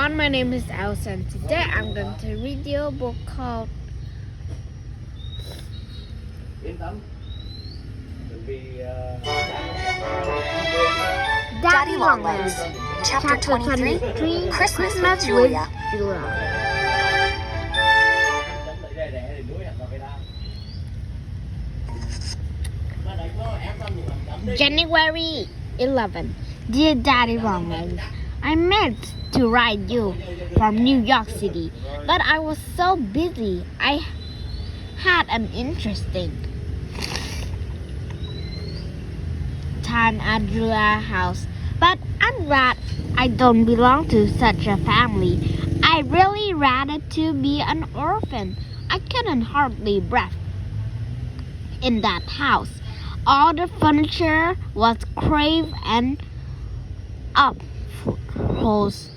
everyone, my name is Elsa and today I'm going to read you a book called Daddy Longlegs, Chapter 23, Christmas with Julia. January 11. Dear Daddy Longlegs, I meant to write you from New York City, but I was so busy. I had an interesting time at Julia's house, but I'm glad I don't belong to such a family. I really rather to be an orphan. I couldn't hardly breathe in that house. All the furniture was craved and upholstered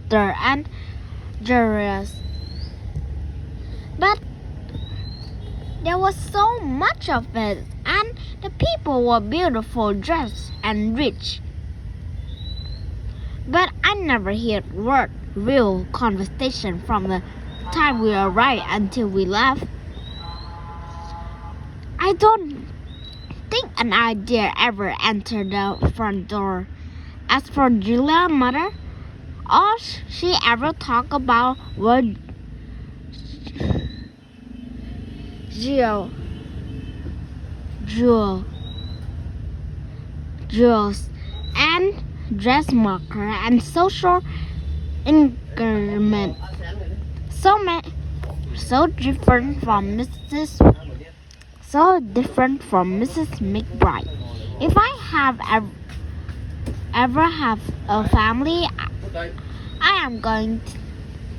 and generous, but there was so much of it, and the people were beautiful, dressed, and rich. But I never heard real conversation from the time we arrived until we left. I don't think an idea ever entered the front door. As for Julia's mother, all she ever talked about were jewels and dressmaker and social engagement. So different from Mrs. McBride. If I have ever have a family, I am going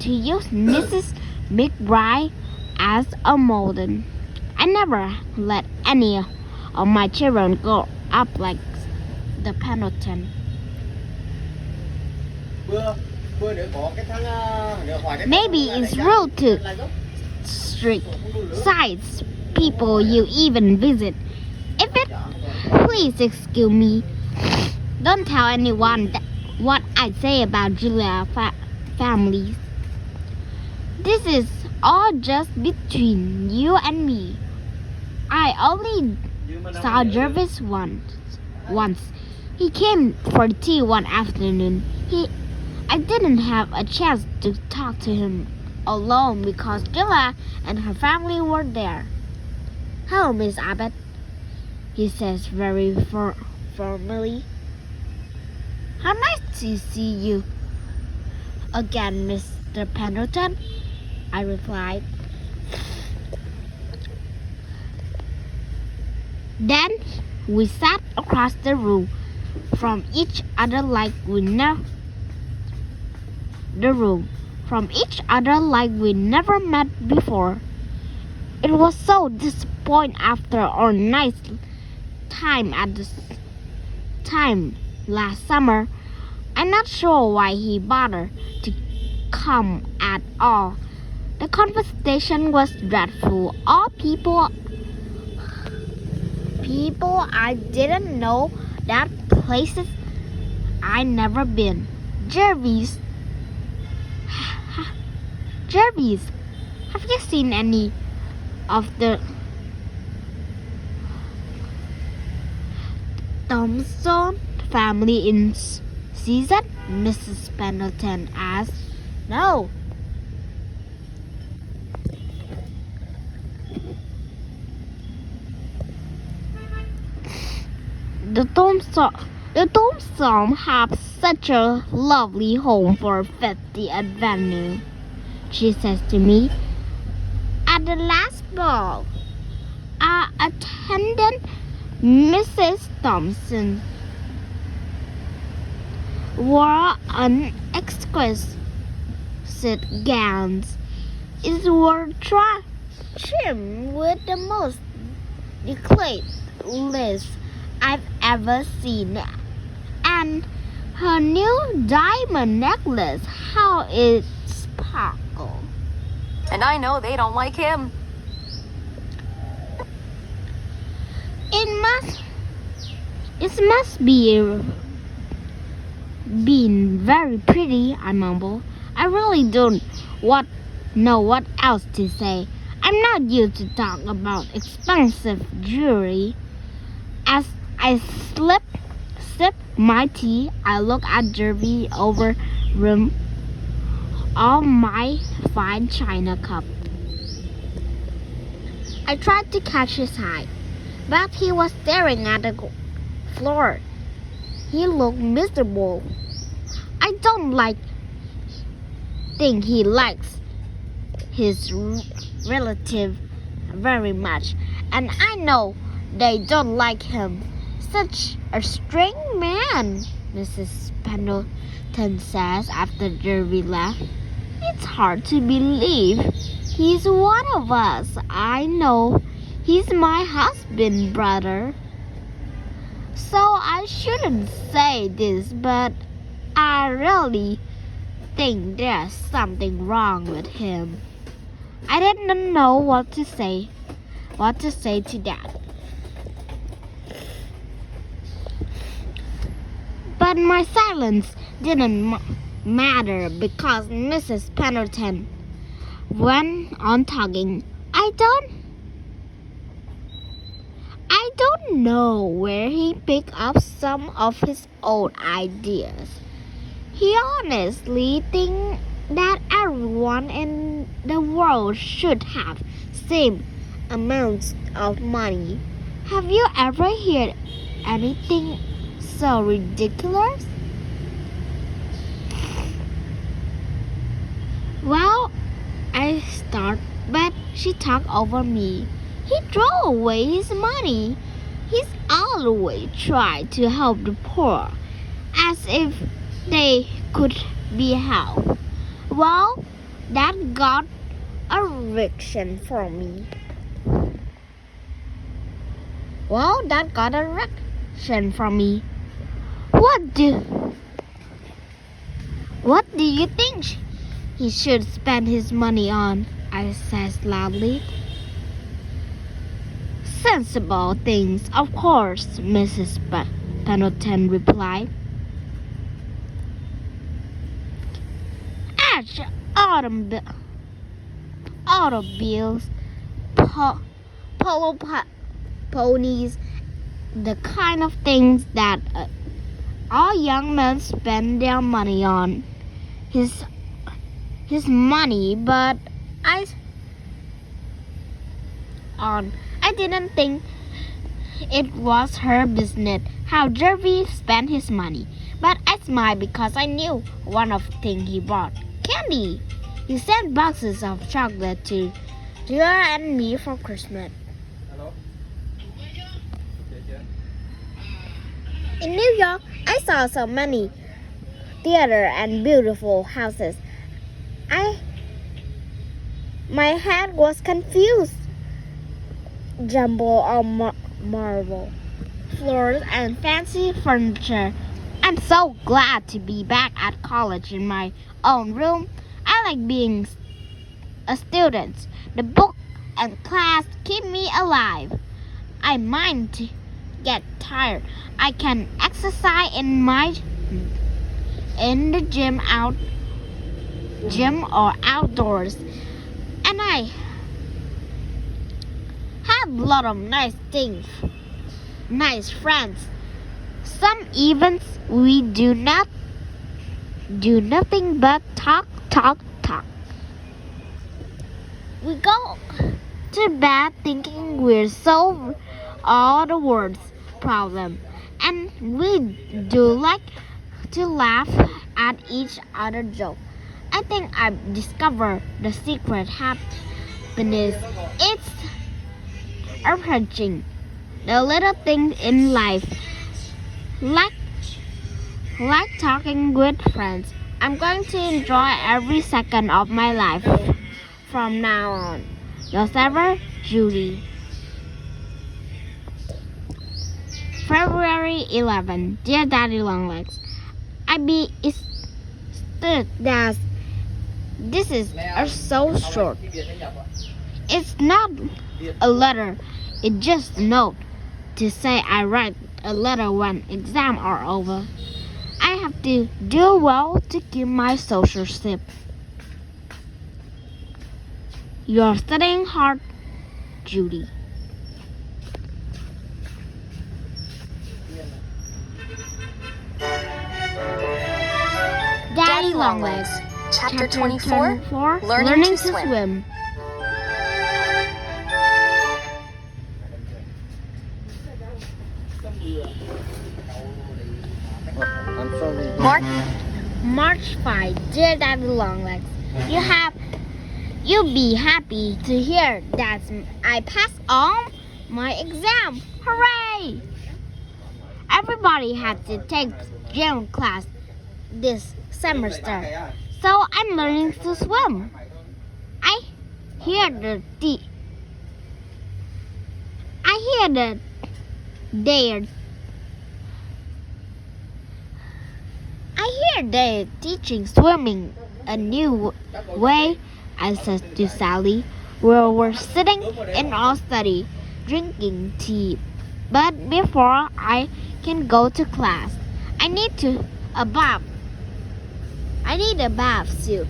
to use Mrs. McBride as a model. I never let any of my children grow up like the Pendleton. Maybe it's rude to strict size people you even visit. Please excuse me. Don't tell anyone what I say about Julia's family. This is all just between you and me. I only saw Jervis once. He came for tea one afternoon. I didn't have a chance to talk to him alone because Julia and her family were there. Hello, Miss Abbott, he says very formally. How nice to see you again, Mr. Pendleton, I replied. Then we sat across the room from each other like we never met before. It was so disappointing after our nice time at the time last summer. I'm not sure why he bothered to come at all. The conversation was dreadful. All people I didn't know, that places I never been. Jervis, have you seen any of the Thompson family in season? Mrs. Pendleton asked. No. The Thompson have such a lovely home for 50th Avenue, she says to me. At the last ball, I attended Mrs. Thompson wore an exquisite gowns. It was trimmed with the most delicate lace I've ever seen, and her new diamond necklace, how it sparkled. And I know they don't like him. It must be been very pretty, I mumble. I really don't know what else to say. I'm not used to talk about expensive jewelry. As I sip my tea, I look at Jervy over rim of my fine china cup. I tried to catch his eye, but he was staring at the floor. He looked miserable. I don't think he likes his relative very much, and I know they don't like him. Such a strange man, Mrs. Pendleton says after Jervy left. It's hard to believe he's one of us. I know he's my husband, brother. So I shouldn't say this, but I really think there's something wrong with him. I didn't know what to say to that. But my silence didn't matter because Mrs. Pendleton went on talking. I don't know where he picked up some of his old ideas. He honestly thinks that everyone in the world should have same amounts of money. Have you ever heard anything so ridiculous? Well, I start, but she talked over me. He threw away his money. He's always tried to help the poor, as if they could be helped. Well, that got a reaction from me. What do you think he should spend his money on? I said loudly. Sensible things, of course, Mrs. Pendleton replied. Ash, automobiles, polo ponies, the kind of things that all young men spend their money on. His money, but I didn't think it was her business how Jervy spent his money. But I smiled because I knew one of the things he bought. Candy! He sent boxes of chocolate to her and me for Christmas. Hello? In New York, I saw so many theaters and beautiful houses. My head was confused. Jumble of marble floors and fancy furniture. I'm so glad to be back at college in my own room. I like being a student. The book and class keep me alive. I mind to get tired. I can exercise in the gym or outdoors. And I have a lot of nice things, nice friends. Some events we do nothing but talk. We go to bed thinking we're solved all the world's problems, and we do like to laugh at each other's jokes. I think I've discovered the secret happiness. It's approaching the little things in life, like talking with friends. I'm going to enjoy every second of my life from now on. Yours ever, Judy. February 11. Dear Daddy Longlegs, that this is so short. It's not a letter, it's just a note to say I write a letter when exams are over. I have have to do well to keep my social ship. You're studying hard, Judy. Daddy Longlegs. Chapter 24. Learning to swim. March 5. Dear Daddy Longlegs, you'll be happy to hear that I passed all my exam. Hooray! Everybody had to take gym class this semester, so I'm learning to swim. I hear they're teaching swimming a new way, I said to Sally. We're sitting in our study, drinking tea. But before I can go to class, I need a bath suit.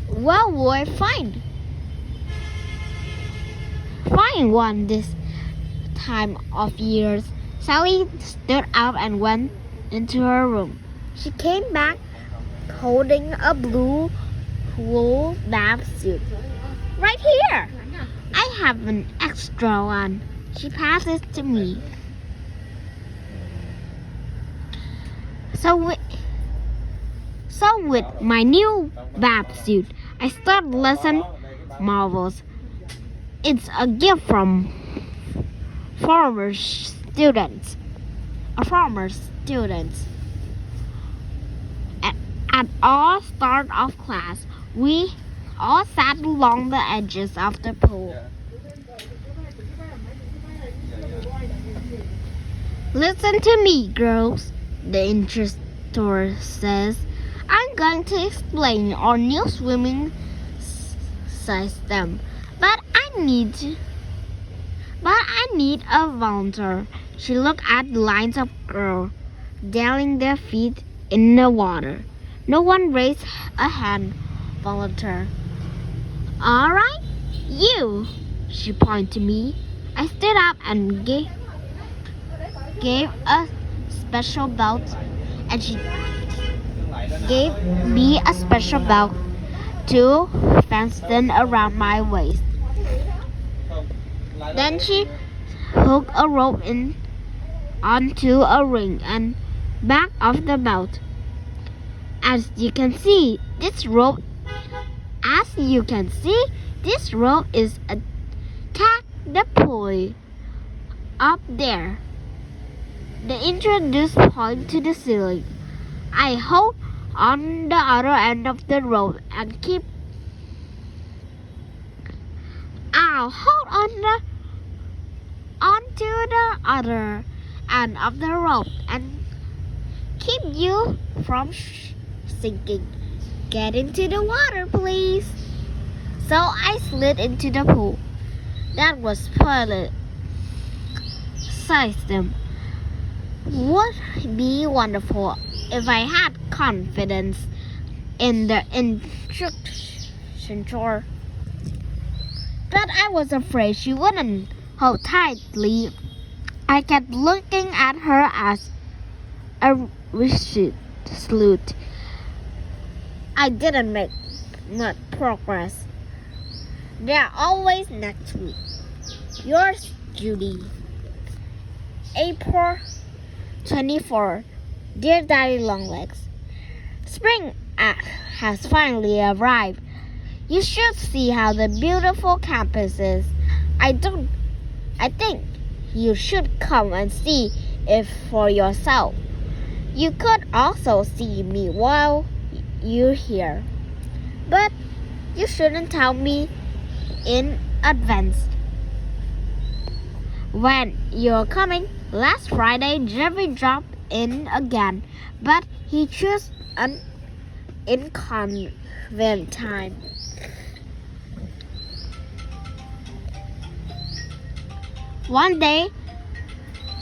What will I find? Find one this time of years. Sally stood up and went into her room. She came back holding a blue wool bath suit. Right here! I have an extra one. She passed it to me. So with my new bath suit, I start lesson marvels. It's a gift from former students. At all start of class, we all sat along the edges of the pool. Listen to me, girls, the instructor says. I'm going to explain our new swimming system, but I need a volunteer. She looked at the lines of girls dabbling their feet in the water. No one raised a hand. Volunteer. All right, you. She pointed to me. I stood up and gave a special belt, and she gave me a special belt to fasten around my waist. Then she hooked a rope onto a ring and back of the belt. As you can see, this rope is attached the pulley up there. The introduced point to the ceiling. I hold on the other end of the rope and I'll hold onto the other end of the rope and keep you from sinking. Get into the water, please. So I slid into the pool. That was toilet system. Would be wonderful if I had confidence in the instructor. But I was afraid she wouldn't hold tightly. I kept looking at her as a salute. I didn't make much progress. They're always next week. Yours, Judy. April 24. Dear Daddy Longlegs, spring has finally arrived. You should see how the beautiful campus is. I think you should come and see it for yourself. You could also see me while you're here. But you shouldn't tell me in advance when you're coming. Last Friday, Jerry dropped in again, but he chose an inconvenient time. One day,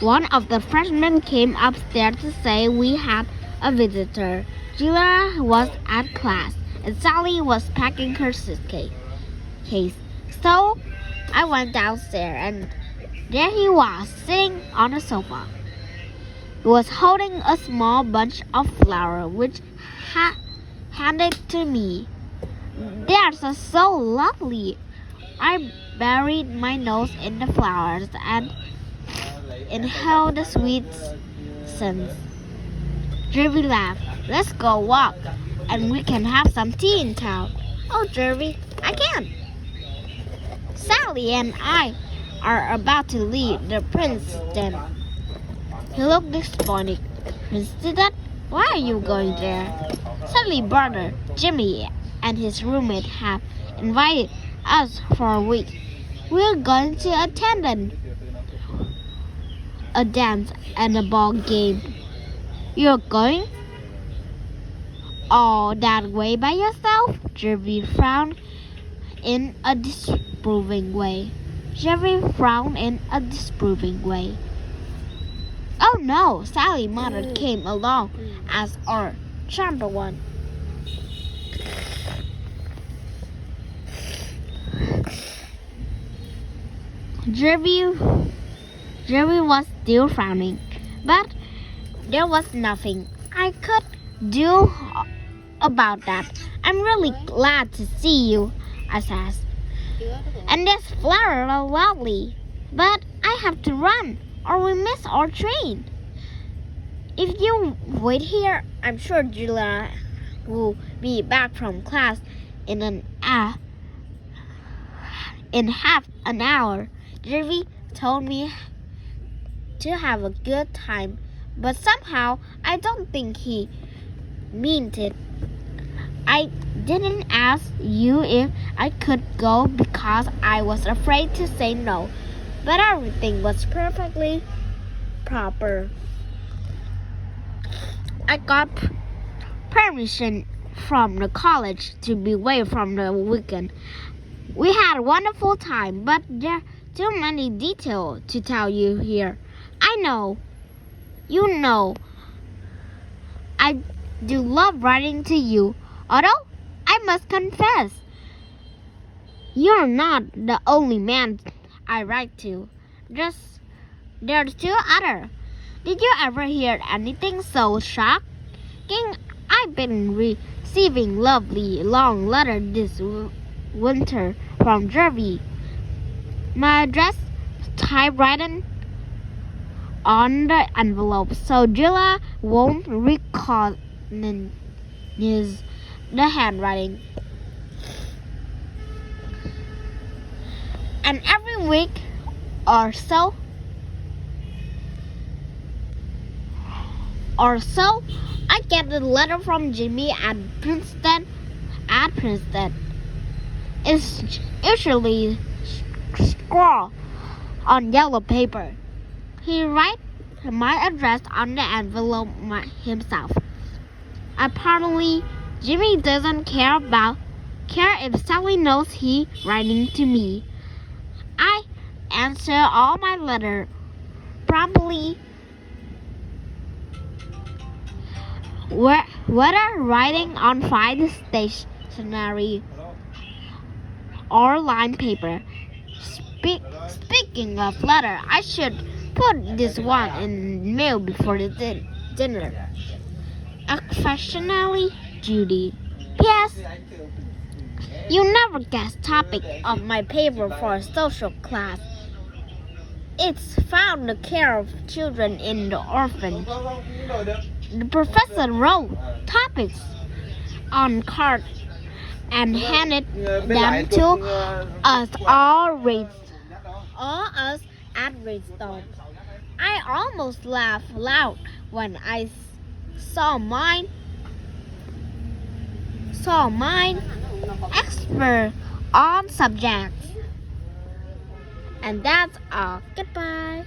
one of the freshmen came upstairs to say we had a visitor. Julia was at class, and Sally was packing her suitcase. So I went downstairs, and there he was, sitting on the sofa. He was holding a small bunch of flowers, which handed to me. They are so lovely. I buried my nose in the flowers and inhaled the sweet scents. Jerry laughed. Let's go walk, and we can have some tea in town. Oh, Jerry, I can't. Sally and I are about to leave the Princeton. He looked disappointed. Princeton? Why are you going there? Sally's brother, Jimmy, and his roommate have invited us for a week. We're going to attend a dance and a ball game. You're going all that way by yourself? Jerry frowned in a disapproving way. Oh no, Sally's mother came along as our chaperone. Jerry was still frowning, but there was nothing I could do about that. I'm really glad to see you, I said. And this flower are lovely, but I have to run or we miss our train. If you wait here, I'm sure Julia will be back from class in half an hour. Jerry told me to have a good time, but somehow I don't think he meant it. I didn't ask you if I could go because I was afraid to say no, but everything was perfectly proper. I got permission from the college to be away from the weekend. We had a wonderful time, but there are too many details to tell you here. I know. You know. I do love writing to you, although I must confess, you're not the only man I write to. There's two others. Did you ever hear anything so shocking? I've been receiving lovely long letters this winter from Jerry. My address typewritten on the envelope, so Julia won't recognize the handwriting. And every week or so, I get a letter from Jimmy at Princeton. It's usually scrawled on yellow paper. He writes my address on the envelope himself. Apparently, Jimmy doesn't care if Sally knows he's writing to me. I answer all my letters promptly, whether writing on fine stationery or lined paper. Speaking of letter, I should put this one in mail before the dinner. Affectionately, Judy. P.S. You never guess topic of my paper for a social class. It's found the care of children in the orphan. The professor wrote topics on cards and handed them to us all us at Redstone. I almost laughed loud when I saw mine expert on subjects. And that's all. Goodbye.